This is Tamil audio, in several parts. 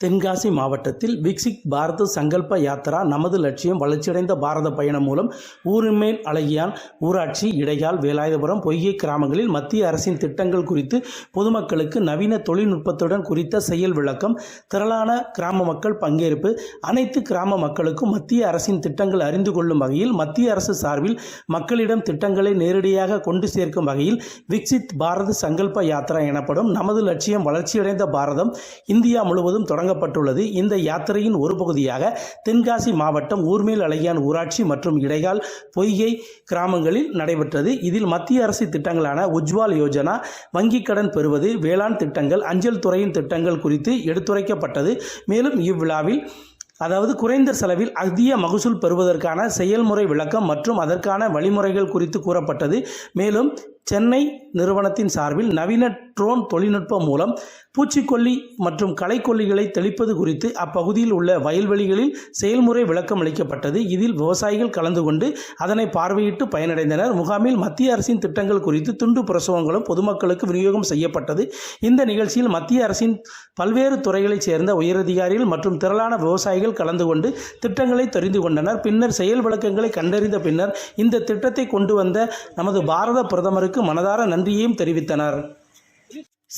தென்காசி மாவட்டத்தில் விக்சித் பாரத் சங்கல்ப யாத்திரா நமது லட்சியம் வளர்ச்சியடைந்த பாரத பயணம் மூலம் ஊரின்மேல் அழகியான் ஊராட்சி இடையால் வேலாயுதபுரம் பொய்கை கிராமங்களில் மத்திய அரசின் திட்டங்கள் குறித்து பொதுமக்களுக்கு நவீன தொழில்நுட்பத்துடன் குறித்த செயல் விளக்கம், திரளான கிராம மக்கள் பங்கேற்பு. அனைத்து கிராம மக்களுக்கும் மத்திய அரசின் திட்டங்கள் அறிந்து கொள்ளும் வகையில் மத்திய அரசு சார்பில் மக்களிடம் திட்டங்களை நேரடியாக கொண்டு சேர்க்கும் வகையில் விக்சித் பாரத் சங்கல்ப யாத்திரா எனப்படும் நமது லட்சியம் வளர்ச்சியடைந்த பாரதம் இந்தியா முழுவதும் தொடங்கப்பட்டுள்ளது. இந்த யாத்திரையின் ஒரு பகுதியாக தென்காசி மாவட்டம் ஊர்மேல் அழகியான் ஊராட்சி மற்றும் இடையால் பொய்கை கிராமங்களில் நடைபெற்றது. இதில் மத்திய அரசு திட்டங்களான உஜ்வால் யோஜனா, வங்கிக் கடன் பெறுவது, வேளாண் திட்டங்கள், அஞ்சல் துறையின் திட்டங்கள் குறித்து எடுத்துரைக்கப்பட்டது. மேலும் இவ்விழாவில் குறைந்த செலவில் அதிக மகசூல் பெறுவதற்கான செயல்முறை விளக்கம் மற்றும் அதற்கான வழிமுறைகள் குறித்து கூறப்பட்டது. மேலும் சென்னை நிறுவனத்தின் சார்பில் நவீன ட்ரோன் தொழில்நுட்பம் மூலம் பூச்சிக்கொல்லி மற்றும் களைக்கொல்லிகளை தெளிப்பது குறித்து அப்பகுதியில் உள்ள வயல்வெளிகளில் செயல்முறை விளக்கம் அளிக்கப்பட்டது. இதில் விவசாயிகள் கலந்து கொண்டு அதனை பார்வையிட்டு பயனடைந்தனர். முகாமில் மத்திய அரசின் திட்டங்கள் குறித்து துண்டு பிரசுரங்களும் பொதுமக்களுக்கு விநியோகம் செய்யப்பட்டது. இந்த நிகழ்ச்சியில் மத்திய அரசின் பல்வேறு துறைகளைச் சேர்ந்த உயரதிகாரிகள் மற்றும் திரளான விவசாயிகள் கலந்து கொண்டு திட்டங்களை தெரிந்து கொண்டனர். பின்னர் செயல் விளக்கங்களை கண்டறிந்த பின்னர் இந்த திட்டத்தை கொண்டு வந்த நமது பாரத பிரதமருக்கு மனதார நன்றியையும் தெரிவித்தனர்.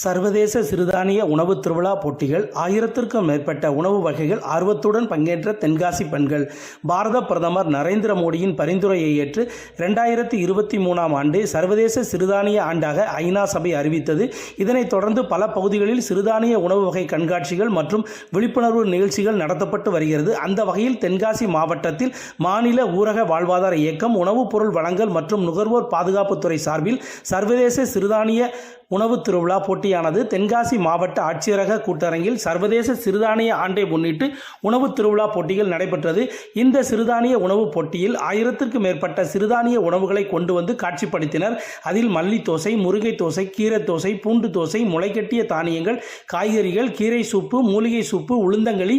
சர்வதேச சிறுதானிய உணவு திருவிழா போட்டிகள் 1000க்கும் மேற்பட்ட உணவு வகைகள் ஆர்வத்துடன் பங்கேற்ற தென்காசி பெண்கள். பாரத பிரதமர் நரேந்திர மோடியின் பரிந்துரையை ஏற்று 2023ஆம் ஆண்டு சர்வதேச சிறுதானிய ஆண்டாக ஐநா சபை அறிவித்தது. இதனைத் தொடர்ந்து பல பகுதிகளில் சிறுதானிய உணவு வகை கண்காட்சிகள் மற்றும் விழிப்புணர்வு நிகழ்ச்சிகள் நடத்தப்பட்டு வருகிறது. அந்த வகையில் தென்காசி மாவட்டத்தில் மாநில ஊரக வாழ்வாதார இயக்கம், உணவுப் பொருள் வழங்கல் மற்றும் நுகர்வோர் பாதுகாப்புத்துறை சார்பில் சர்வதேச சிறுதானிய உணவு திருவிழா போட்டியானது தென்காசி மாவட்ட ஆட்சியரக கூட்டரங்கில் சர்வதேச சிறுதானிய ஆண்டை முன்னிட்டு உணவு திருவிழா போட்டிகள் நடைபெற்றது. இந்த சிறுதானிய உணவு போட்டியில் 1000க்கும் மேற்பட்ட சிறுதானிய உணவுகளை கொண்டு வந்து காட்சிப்படுத்தினர். அதில் மல்லி தோசை, முருங்கை தோசை, கீரை தோசை, பூண்டு தோசை, முளைக்கட்டிய தானியங்கள், காய்கறிகள், கீரை சூப்பு, மூலிகை சூப்பு, உளுந்தங்களி,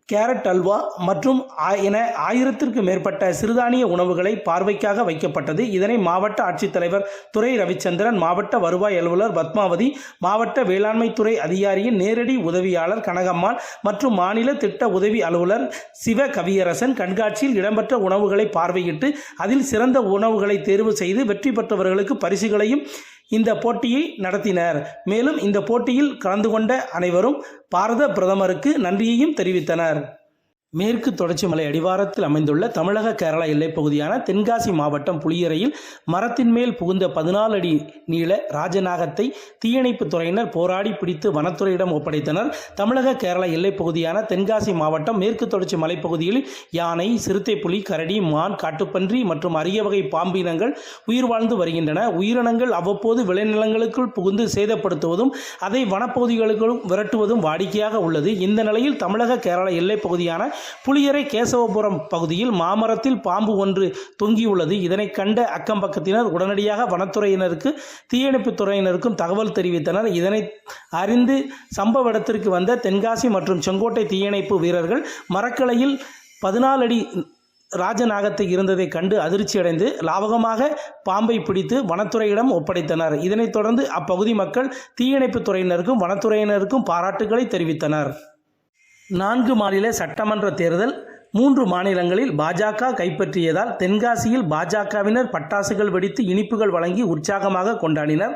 கேரட் அல்வா மற்றும் என 1000க்கும் மேற்பட்ட சிறுதானிய உணவுகளை பார்வைக்காக வைக்கப்பட்டது. இதனை மாவட்ட ஆட்சித்தலைவர் துரை ரவிச்சந்திரன், மாவட்ட வருவாய் அலுவலர் பத்மாவதி, மாவட்ட வேளாண்மை துறை அதிகாரியின் நேரடி உதவியாளர் கனகம்மாள் மற்றும் மாநில திட்ட உதவி அலுவலர் சிவ கவியரசன் கண்காட்சியில் இடம்பெற்ற உணவுகளை பார்வையிட்டு அதில் சிறந்த உணவுகளை தேர்வு செய்து வெற்றி பெற்றவர்களுக்கு பரிசுகளையும் இந்த போட்டியை நடத்தினர். மேலும் இந்த போட்டியில் கலந்து கொண்ட அனைவரும் பாரத பிரதமருக்கு நன்றியையும் தெரிவித்தனர். மேற்கு தொடர்ச்சி மலை அடிவாரத்தில் அமைந்துள்ள தமிழக கேரளா எல்லைப் பகுதியான தென்காசி மாவட்டம் புளியரையில் மரத்தின் மேல் புகுந்த 14 அடி நீள ராஜநாகத்தை தீயணைப்பு துறையினர் போராடி பிடித்து வனத்துறையிடம் ஒப்படைத்தனர். தமிழக கேரளா எல்லைப் பகுதியான தென்காசி மாவட்டம் மேற்கு தொடர்ச்சி மலைப்பகுதியில் யானை, சிறுத்தை புலி, கரடி, மான், காட்டுப்பன்றி மற்றும் அரிய வகை பாம்பினங்கள் உயிர் வாழ்ந்து வருகின்றன. உயிரினங்கள் அவ்வப்போது விளைநிலங்களுக்குள் புகுந்து சேதப்படுத்துவதும் அதை வனப்பகுதிகளுக்கும் விரட்டுவதும் வாடிக்கையாக உள்ளது. இந்த நிலையில் தமிழக கேரளா எல்லைப் பகுதியான புளியரை கேசவபுரம் பகுதியில் மாமரத்தில் பாம்பு ஒன்று தொங்கியுள்ளது. இதனை கண்ட அக்கம் பக்கத்தினர் உடனடியாக வனத்துறையினருக்கு, தீயணைப்பு துறையினருக்கும் தகவல் தெரிவித்தனர். இதனை அறிந்து சம்பவ இடத்திற்கு வந்த தென்காசி மற்றும் செங்கோட்டை தீயணைப்பு வீரர்கள் மரக்கிளையில் 14 அடி ராஜநாகத்தை இருந்ததை கண்டு அதிர்ச்சியடைந்து லாவகமாக பாம்பை பிடித்து வனத்துறையிடம் ஒப்படைத்தனர். இதனைத் தொடர்ந்து அப்பகுதி மக்கள் தீயணைப்பு துறையினருக்கும் வனத்துறையினருக்கும் பாராட்டுகளை தெரிவித்தனர். 4 மாநில சட்டமன்ற தேர்தல் 3 மாநிலங்களில் பாஜக கைப்பற்றியதால் தென்காசியில் பாஜகவினர் பட்டாசுகள் வெடித்து இனிப்புகள் வழங்கி உற்சாகமாக கொண்டாடினர்.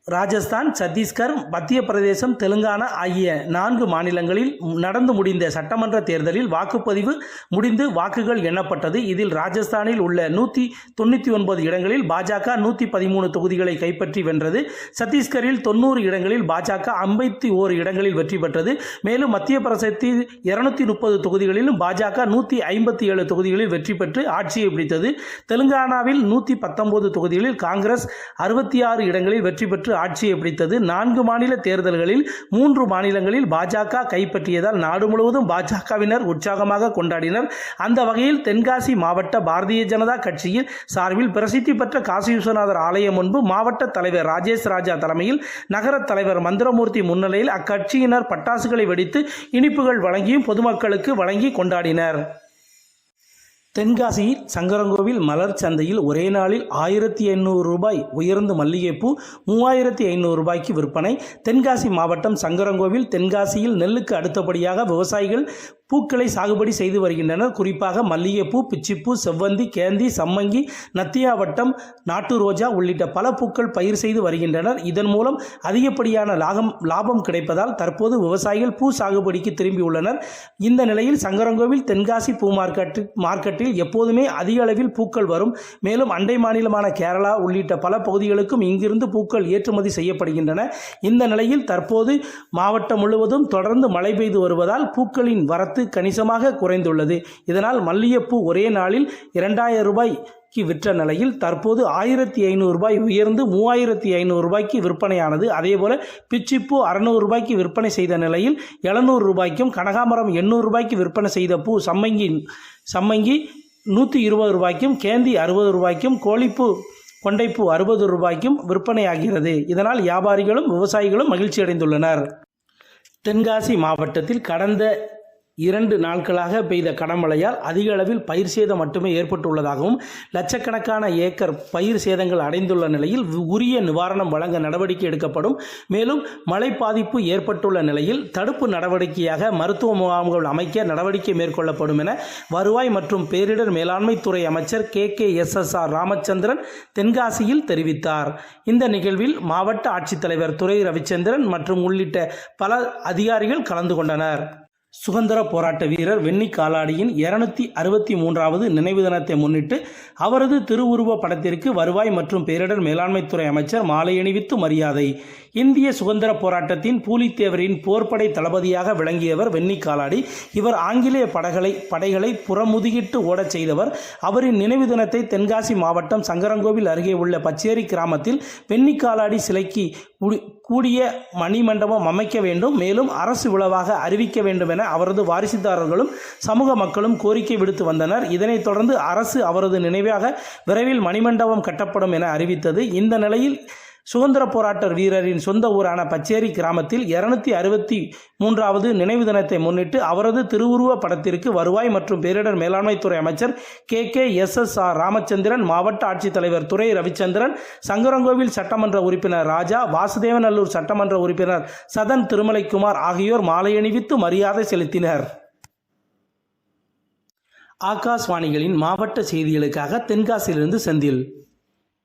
ராஜஸ்தான், சத்தீஸ்கர், மத்திய பிரதேசம், தெலுங்கானா ஆகிய 4 மாநிலங்களில் நடந்து முடிந்த சட்டமன்ற தேர்தலில் வாக்குப்பதிவு முடிந்து வாக்குகள் எண்ணப்பட்டது. இதில் ராஜஸ்தானில் உள்ள 199 இடங்களில் பாஜக 113 தொகுதிகளை கைப்பற்றி வென்றது. சத்தீஸ்கரில் 90 இடங்களில் பாஜக 51 இடங்களில் வெற்றி பெற்றது. மேலும் மத்திய பிரதேசத்தில் 230 தொகுதிகளிலும் பாஜக 157 தொகுதிகளில் வெற்றி பெற்று ஆட்சியை பிடித்தது. தெலுங்கானாவில் 119 தொகுதிகளில் காங்கிரஸ் 66 இடங்களில் வெற்றி பெற்று ஆட்சியை பிடித்தது. 4 மாநில தேர்தல்களில் 3 மாநிலங்களில் பாஜக கைப்பற்றியதால் நாடு முழுவதும் பாஜகவினர் உற்சாகமாக கொண்டாடினர். அந்த வகையில் தென்காசி மாவட்ட பாரதிய ஜனதா கட்சியில் சார்பில் பிரசித்தி பெற்ற காசி விஸ்வநாதர் ஆலயம் முன்பு மாவட்ட தலைவர் ராஜேஷ் ராஜா தலைமையில் நகர தலைவர் மந்திரமூர்த்தி முன்னிலையில் அக்கட்சியினர் பட்டாசுகளை வெடித்து இனிப்புகள் வழங்கியும் பொதுமக்களுக்கு வழங்கி கொண்டாடினர். தென்காசியில் சங்கரன்கோவில் மலர் சந்தையில் ஒரே நாளில் 1500 ரூபாய் உயர்ந்து மல்லிகைப்பூ 3500 ரூபாய்க்கு விற்பனை. தென்காசி மாவட்டம் சங்கரன்கோவில் தென்காசியில் நெல்லுக்கு அடுத்தபடியாக விவசாயிகள் பூக்களை சாகுபடி செய்து வருகின்றனர். குறிப்பாக மல்லிகைப்பூ, பிச்சிப்பூ, செவ்வந்தி, கேந்தி, சம்மங்கி, நத்தியாவட்டம், நாட்டு ரோஜா உள்ளிட்ட பல பூக்கள் பயிர் செய்து வருகின்றனர். இதன் மூலம் அதிகப்படியான லாபம் கிடைப்பதால் தற்போது விவசாயிகள் பூ சாகுபடிக்கு திரும்பியுள்ளனர். இந்த நிலையில் சங்கரன்கோவில் தென்காசி பூ மார்க்கெட்டில் எப்போதுமே அதிக அளவில் பூக்கள் வரும். மேலும் அண்டை மாநிலமான கேரளா உள்ளிட்ட பல பகுதிகளுக்கும் இங்கிருந்து பூக்கள் ஏற்றுமதி செய்யப்படுகின்றன. இந்த நிலையில் தற்போது மாவட்டம் முழுவதும் தொடர்ந்து மழை பெய்து வருவதால் பூக்களின் வரத்து கணிசமாக குறைந்துள்ளது. இதனால் மல்லிகைப்பூ ஒரே நாளில் 2000 ரூபாய்க்கு விற்ற நிலையில் தற்போது 1500 ரூபாய் உயர்ந்து 3500 ரூபாய்க்கு விற்பனையானது. அதேபோல பிச்சிப்பூ 600 ரூபாய்க்கு விற்பனை செய்த நிலையில் 700 ரூபாய்க்கும், கனகாமரம் 800 ரூபாய்க்கு விற்பனை செய்த பூ சம்மங்கி 120 ரூபாய்க்கும், கேந்தி 60 ரூபாய்க்கும், கோழிப்பூ கொண்டைப்பூ 60 ரூபாய்க்கும் விற்பனையாகிறது. இதனால் வியாபாரிகளும் விவசாயிகளும் மகிழ்ச்சி அடைந்துள்ளனர். தென்காசி மாவட்டத்தில் கடந்த 2 நாட்களாக பெய்த கனமழையால் அதிக அளவில் பயிர் சேதம் மட்டுமே ஏற்பட்டுள்ளதாகவும், லட்சக்கணக்கான ஏக்கர் பயிர் சேதங்கள் அடைந்துள்ள நிலையில் உரிய நிவாரணம் வழங்க நடவடிக்கை எடுக்கப்படும். மேலும் மழை பாதிப்பு ஏற்பட்டுள்ள நிலையில் தடுப்பு நடவடிக்கையாக மருத்துவ முகாம்கள் அமைக்க நடவடிக்கை மேற்கொள்ளப்படும் என வருவாய் மற்றும் பேரிடர் மேலாண்மை துறை அமைச்சர் KKSSR ராமச்சந்திரன் தென்காசியில் தெரிவித்தார். இந்த நிகழ்வில் மாவட்ட ஆட்சித்தலைவர் துரை ரவிச்சந்திரன் மற்றும் உள்ளிட்ட பல அதிகாரிகள் கலந்து கொண்டனர். சுதந்திர போராட்ட வீரர் வெண்ணி காலாடியின் 263வது நினைவு தினத்தை முன்னிட்டு அவரது திருவுருவ படத்திற்கு வருவாய் மற்றும் பேரிடர் மேலாண்மைத்துறை அமைச்சர் மாலை அணிவித்து மரியாதை. இந்திய சுதந்திர போராட்டத்தின் பூலித்தேவரின் போர்ப்படை தளபதியாக விளங்கியவர் வெண்ணி காலாடி. இவர் ஆங்கிலேய படைகளை புறமுதுகிட்டு ஓடச் செய்தவர். அவரின் நினைவு தினத்தை தென்காசி மாவட்டம் சங்கரன்கோவில் அருகே உள்ள பச்சேரி கிராமத்தில் வெண்ணி காலாடி சிலைக்கு கூடிய மணிமண்டபம் அமைக்க வேண்டும், மேலும் அரசு விழாவாக அறிவிக்க வேண்டும் என அவரது வாரிசுதாரர்களும் சமூக மக்களும் கோரிக்கை விடுத்து வந்தனர். இதனைத் தொடர்ந்து அரசு அவரது நினைவாக விரைவில் மணிமண்டபம் கட்டப்படும் என அறிவித்தது. இந்த நிலையில் சுதந்திர போராட்ட வீரரின் சொந்த ஊரான பச்சேரி கிராமத்தில் 263வது நினைவு தினத்தை முன்னிட்டு அவரது திருவுருவ படத்திற்கு வருவாய் மற்றும் பேரிடர் மேலாண்மைத்துறை அமைச்சர் KKSSR ராமச்சந்திரன், மாவட்ட ஆட்சித்தலைவர் துரை ரவிச்சந்திரன், சங்கரன்கோவில் சட்டமன்ற உறுப்பினர் ராஜா, வாசுதேவநல்லூர் சட்டமன்ற உறுப்பினர் சதன் திருமலைக்குமார் ஆகியோர் மாலை அணிவித்து மரியாதை செலுத்தினர். ஆகாஷ்வாணிகளின் மாவட்ட செய்திகளுக்காக தென்காசியிலிருந்து செந்தில்.